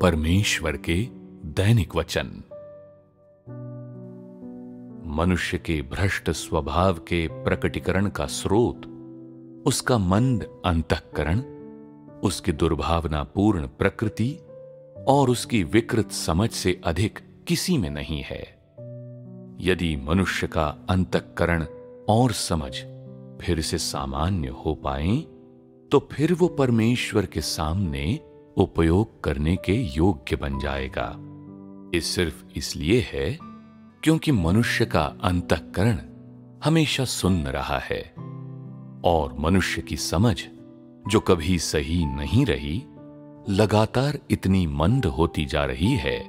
परमेश्वर के दैनिक वचन। मनुष्य के भ्रष्ट स्वभाव के प्रकटीकरण का स्रोत उसका मंद अंतःकरण, उसकी दुर्भावनापूर्ण प्रकृति और उसकी विकृत समझ से अधिक किसी में नहीं है। यदि मनुष्य का अंतःकरण और समझ फिर से सामान्य हो पाए तो फिर वो परमेश्वर के सामने उपयोग करने के योग्य बन जाएगा। ये सिर्फ इसलिए है क्योंकि मनुष्य का अंतःकरण हमेशा सुन्न रहा है और मनुष्य की समझ, जो कभी सही नहीं रही, लगातार इतनी मंद होती जा रही है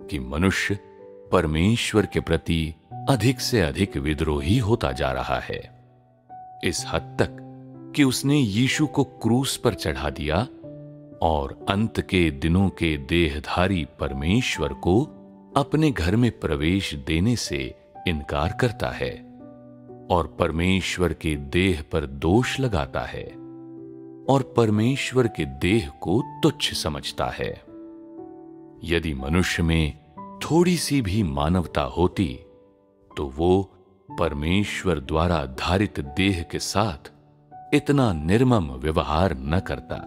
कि मनुष्य परमेश्वर के प्रति अधिक से अधिक विद्रोही होता जा रहा है, इस हद तक कि उसने यीशु को क्रूस पर चढ़ा दिया और अंत के दिनों के देहधारी परमेश्वर को अपने घर में प्रवेश देने से इनकार करता है और परमेश्वर के देह पर दोष लगाता है और परमेश्वर के देह को तुच्छ समझता है। यदि मनुष्य में थोड़ी सी भी मानवता होती तो वो परमेश्वर द्वारा धारित देह के साथ इतना निर्मम व्यवहार न करता।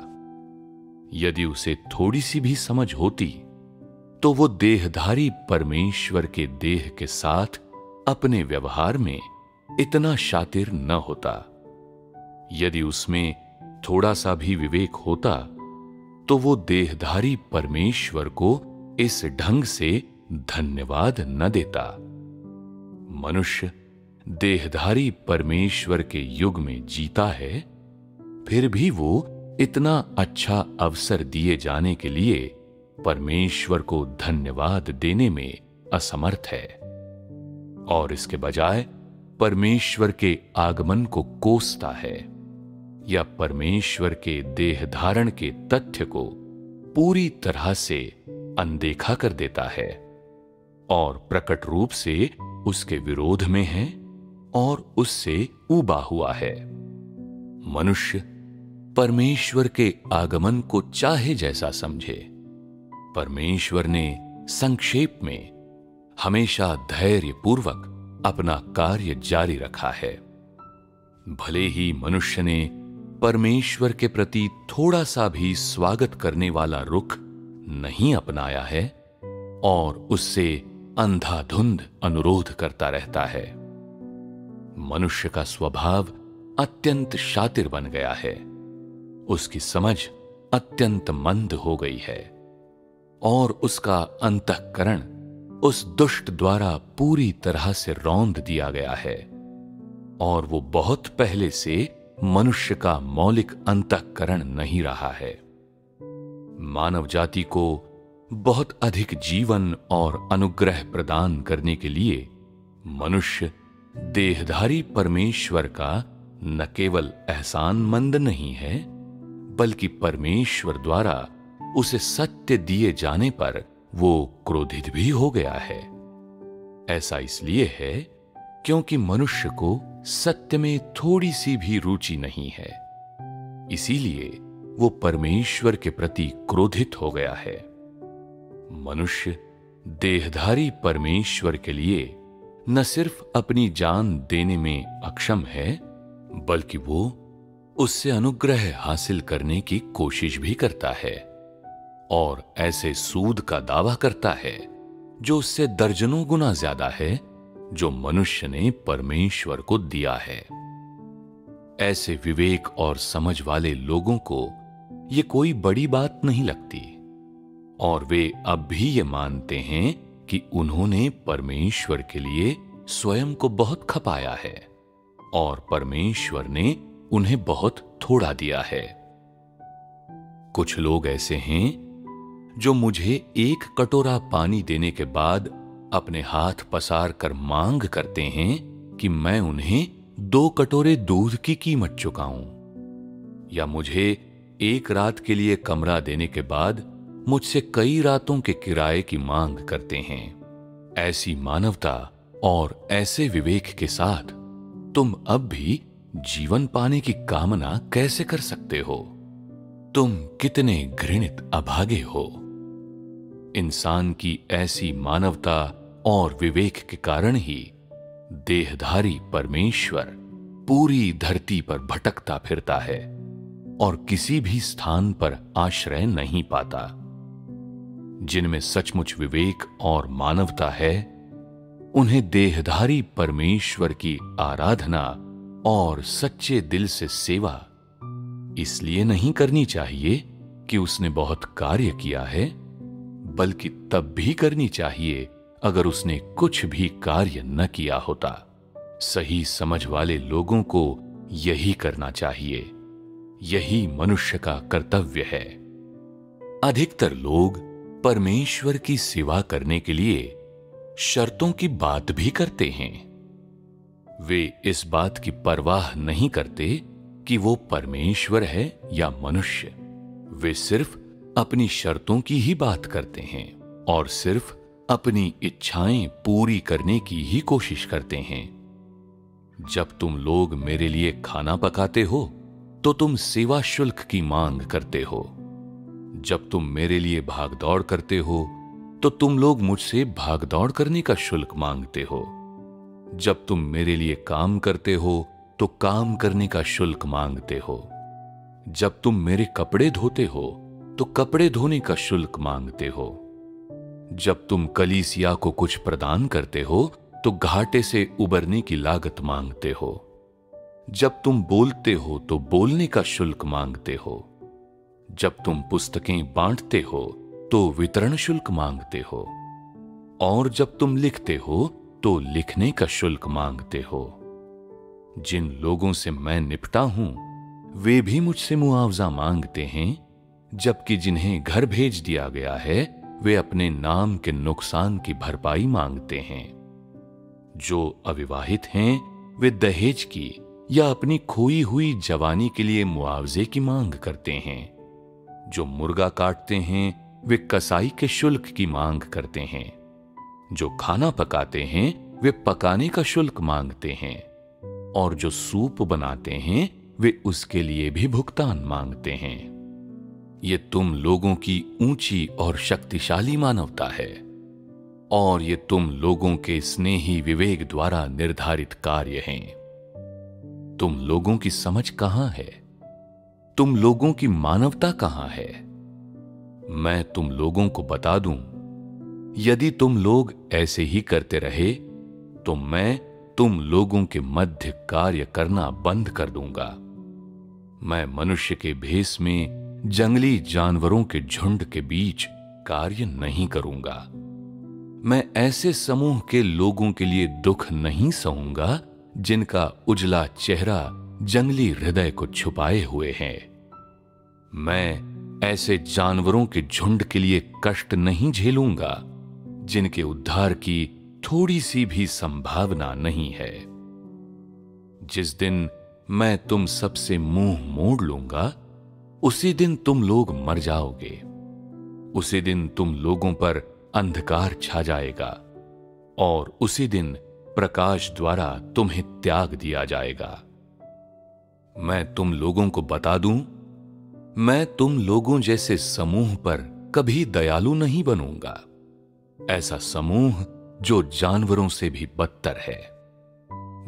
यदि उसे थोड़ी सी भी समझ होती तो वो देहधारी परमेश्वर के देह के साथ अपने व्यवहार में इतना शातिर न होता। यदि उसमें थोड़ा सा भी विवेक होता तो वो देहधारी परमेश्वर को इस ढंग से धन्यवाद न देता। मनुष्य देहधारी परमेश्वर के युग में जीता है, फिर भी वो इतना अच्छा अवसर दिए जाने के लिए परमेश्वर को धन्यवाद देने में असमर्थ है और इसके बजाय परमेश्वर के आगमन को कोसता है या परमेश्वर के देह धारण के तथ्य को पूरी तरह से अनदेखा कर देता है और प्रकट रूप से उसके विरोध में है और उससे ऊबा हुआ है। मनुष्य परमेश्वर के आगमन को चाहे जैसा समझे, परमेश्वर ने संक्षेप में हमेशा धैर्यपूर्वक अपना कार्य जारी रखा है। भले ही मनुष्य ने परमेश्वर के प्रति थोड़ा सा भी स्वागत करने वाला रुख नहीं अपनाया है और उससे अंधाधुंध अनुरोध करता रहता है। मनुष्य का स्वभाव अत्यंत शातिर बन गया है, उसकी समझ अत्यंत मंद हो गई है और उसका अंतःकरण उस दुष्ट द्वारा पूरी तरह से रौंद दिया गया है और वो बहुत पहले से मनुष्य का मौलिक अंतःकरण नहीं रहा है। मानव जाति को बहुत अधिक जीवन और अनुग्रह प्रदान करने के लिए मनुष्य देहधारी परमेश्वर का न केवल एहसानमंद नहीं है, बल्कि परमेश्वर द्वारा उसे सत्य दिए जाने पर वो क्रोधित भी हो गया है। ऐसा इसलिए है क्योंकि मनुष्य को सत्य में थोड़ी सी भी रुचि नहीं है, इसीलिए वो परमेश्वर के प्रति क्रोधित हो गया है। मनुष्य देहधारी परमेश्वर के लिए न सिर्फ अपनी जान देने में अक्षम है, बल्कि वो उससे अनुग्रह हासिल करने की कोशिश भी करता है और ऐसे सूद का दावा करता है जो उससे दर्जनों गुना ज्यादा है जो मनुष्य ने परमेश्वर को दिया है। ऐसे विवेक और समझ वाले लोगों को ये कोई बड़ी बात नहीं लगती और वे अब भी ये मानते हैं कि उन्होंने परमेश्वर के लिए स्वयं को बहुत खपाया है और परमेश्वर ने उन्हें बहुत थोड़ा दिया है। कुछ लोग ऐसे हैं जो मुझे एक कटोरा पानी देने के बाद अपने हाथ पसार कर मांग करते हैं कि मैं उन्हें 2 कटोरे दूध की कीमत चुकाऊं, या मुझे एक रात के लिए कमरा देने के बाद मुझसे कई रातों के किराए की मांग करते हैं। ऐसी मानवता और ऐसे विवेक के साथ तुम अब भी जीवन पाने की कामना कैसे कर सकते हो? तुम कितने घृणित अभागे हो। इंसान की ऐसी मानवता और विवेक के कारण ही देहधारी परमेश्वर पूरी धरती पर भटकता फिरता है और किसी भी स्थान पर आश्रय नहीं पाता। जिनमें सचमुच विवेक और मानवता है, उन्हें देहधारी परमेश्वर की आराधना और सच्चे दिल से सेवा इसलिए नहीं करनी चाहिए कि उसने बहुत कार्य किया है, बल्कि तब भी करनी चाहिए अगर उसने कुछ भी कार्य न किया होता। सही समझ वाले लोगों को यही करना चाहिए। यही मनुष्य का कर्तव्य है। अधिकतर लोग परमेश्वर की सेवा करने के लिए शर्तों की बात भी करते हैं। वे इस बात की परवाह नहीं करते कि वो परमेश्वर है या मनुष्य। वे सिर्फ अपनी शर्तों की ही बात करते हैं और सिर्फ अपनी इच्छाएं पूरी करने की ही कोशिश करते हैं। जब तुम लोग मेरे लिए खाना पकाते हो तो तुम सेवा शुल्क की मांग करते हो। जब तुम मेरे लिए भागदौड़ करते हो तो तुम लोग मुझसे भागदौड़ करने का शुल्क मांगते हो। जब तुम मेरे लिए काम करते हो तो काम करने का शुल्क मांगते हो। जब तुम मेरे कपड़े धोते हो तो कपड़े धोने का शुल्क मांगते हो। जब तुम कलीसिया को कुछ प्रदान करते हो तो घाटे से उबरने की लागत मांगते हो। जब तुम बोलते हो तो बोलने का शुल्क मांगते हो। जब तुम पुस्तकें बांटते हो तो वितरण शुल्क मांगते हो। और जब तुम लिखते हो तो लिखने का शुल्क मांगते हो। जिन लोगों से मैं निपटा हूं, वे भी मुझसे मुआवजा मांगते हैं, जबकि जिन्हें घर भेज दिया गया है वे अपने नाम के नुकसान की भरपाई मांगते हैं। जो अविवाहित हैं वे दहेज की या अपनी खोई हुई जवानी के लिए मुआवजे की मांग करते हैं। जो मुर्गा काटते हैं वे कसाई के शुल्क की मांग करते हैं। जो खाना पकाते हैं वे पकाने का शुल्क मांगते हैं। और जो सूप बनाते हैं वे उसके लिए भी भुगतान मांगते हैं। ये तुम लोगों की ऊंची और शक्तिशाली मानवता है और ये तुम लोगों के स्नेही विवेक द्वारा निर्धारित कार्य हैं। तुम लोगों की समझ कहां है? तुम लोगों की मानवता कहां है? मैं तुम लोगों को बता दूं, यदि तुम लोग ऐसे ही करते रहे तो मैं तुम लोगों के मध्य कार्य करना बंद कर दूंगा। मैं मनुष्य के भेष में जंगली जानवरों के झुंड के बीच कार्य नहीं करूंगा। मैं ऐसे समूह के लोगों के लिए दुख नहीं सहूंगा जिनका उजला चेहरा जंगली हृदय को छुपाए हुए है। मैं ऐसे जानवरों के झुंड के लिए कष्ट नहीं झेलूंगा जिनके उद्धार की थोड़ी सी भी संभावना नहीं है। जिस दिन मैं तुम सबसे मुंह मोड़ लूंगा, उसी दिन तुम लोग मर जाओगे। उसी दिन तुम लोगों पर अंधकार छा जाएगा और उसी दिन प्रकाश द्वारा तुम्हें त्याग दिया जाएगा। मैं तुम लोगों को बता दूं, मैं तुम लोगों जैसे समूह पर कभी दयालु नहीं बनूंगा। ऐसा समूह जो जानवरों से भी बदतर है।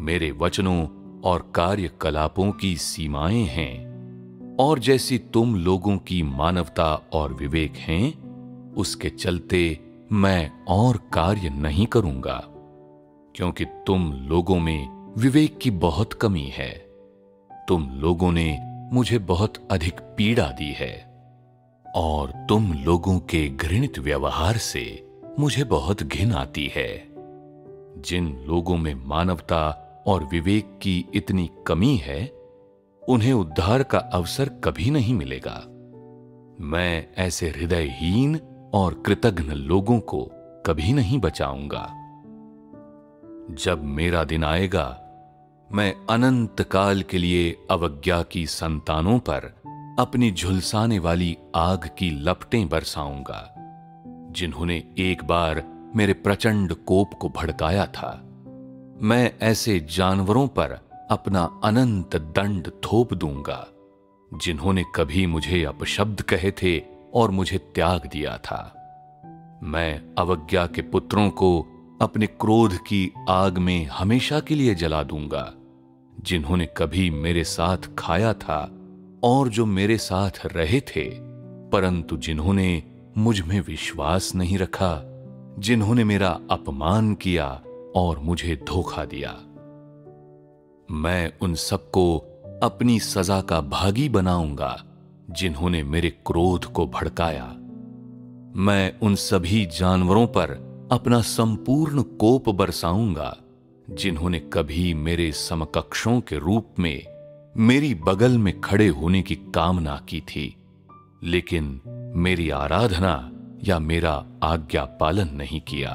मेरे वचनों और कार्यकलापों की सीमाएं हैं, और जैसी तुम लोगों की मानवता और विवेक हैं, उसके चलते मैं और कार्य नहीं करूंगा, क्योंकि तुम लोगों में विवेक की बहुत कमी है। तुम लोगों ने मुझे बहुत अधिक पीड़ा दी है और तुम लोगों के घृणित व्यवहार से मुझे बहुत घिन आती है। जिन लोगों में मानवता और विवेक की इतनी कमी है, उन्हें उद्धार का अवसर कभी नहीं मिलेगा। मैं ऐसे हृदयहीन और कृतघ्न लोगों को कभी नहीं बचाऊंगा। जब मेरा दिन आएगा, मैं अनंत काल के लिए अवज्ञा की संतानों पर अपनी झुलसाने वाली आग की लपटें बरसाऊंगा, जिन्होंने एक बार मेरे प्रचंड कोप को भड़काया था। मैं ऐसे जानवरों पर अपना अनंत दंड थोप दूंगा, जिन्होंने कभी मुझे अपशब्द कहे थे और मुझे त्याग दिया था। मैं अवज्ञा के पुत्रों को अपने क्रोध की आग में हमेशा के लिए जला दूंगा, जिन्होंने कभी मेरे साथ खाया था और जो मेरे साथ रहे थे, परंतु जिन्होंने मुझ में विश्वास नहीं रखा, जिन्होंने मेरा अपमान किया और मुझे धोखा दिया। मैं उन सबको अपनी सजा का भागी बनाऊंगा, जिन्होंने मेरे क्रोध को भड़काया। मैं उन सभी जानवरों पर अपना संपूर्ण कोप बरसाऊंगा, जिन्होंने कभी मेरे समकक्षों के रूप में मेरी बगल में खड़े होने की कामना की थी, लेकिन मेरी आराधना या मेरा आज्ञा पालन नहीं किया।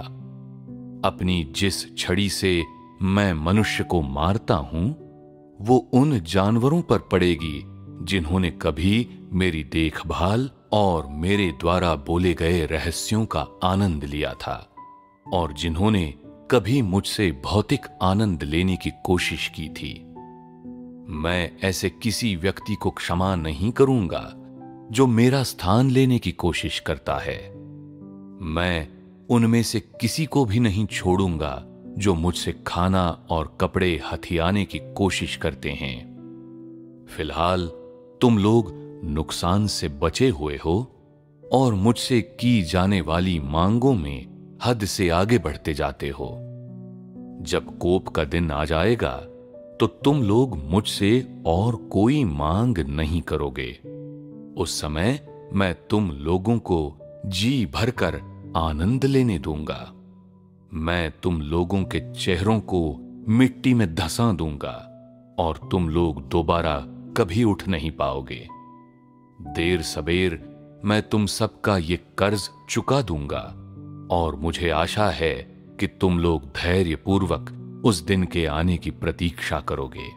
अपनी जिस छड़ी से मैं मनुष्य को मारता हूं, वो उन जानवरों पर पड़ेगी जिन्होंने कभी मेरी देखभाल और मेरे द्वारा बोले गए रहस्यों का आनंद लिया था, और जिन्होंने कभी मुझसे भौतिक आनंद लेने की कोशिश की थी। मैं ऐसे किसी व्यक्ति को क्षमा नहीं करूंगा जो मेरा स्थान लेने की कोशिश करता है। मैं उनमें से किसी को भी नहीं छोड़ूंगा जो मुझसे खाना और कपड़े हथियाने की कोशिश करते हैं। फिलहाल तुम लोग नुकसान से बचे हुए हो और मुझसे की जाने वाली मांगों में हद से आगे बढ़ते जाते हो। जब कोप का दिन आ जाएगा तो तुम लोग मुझसे और कोई मांग नहीं करोगे। उस समय मैं तुम लोगों को जी भरकर आनंद लेने दूंगा। मैं तुम लोगों के चेहरों को मिट्टी में धंसा दूंगा और तुम लोग दोबारा कभी उठ नहीं पाओगे। देर सबेर मैं तुम सबका ये कर्ज चुका दूंगा, और मुझे आशा है कि तुम लोग धैर्यपूर्वक उस दिन के आने की प्रतीक्षा करोगे।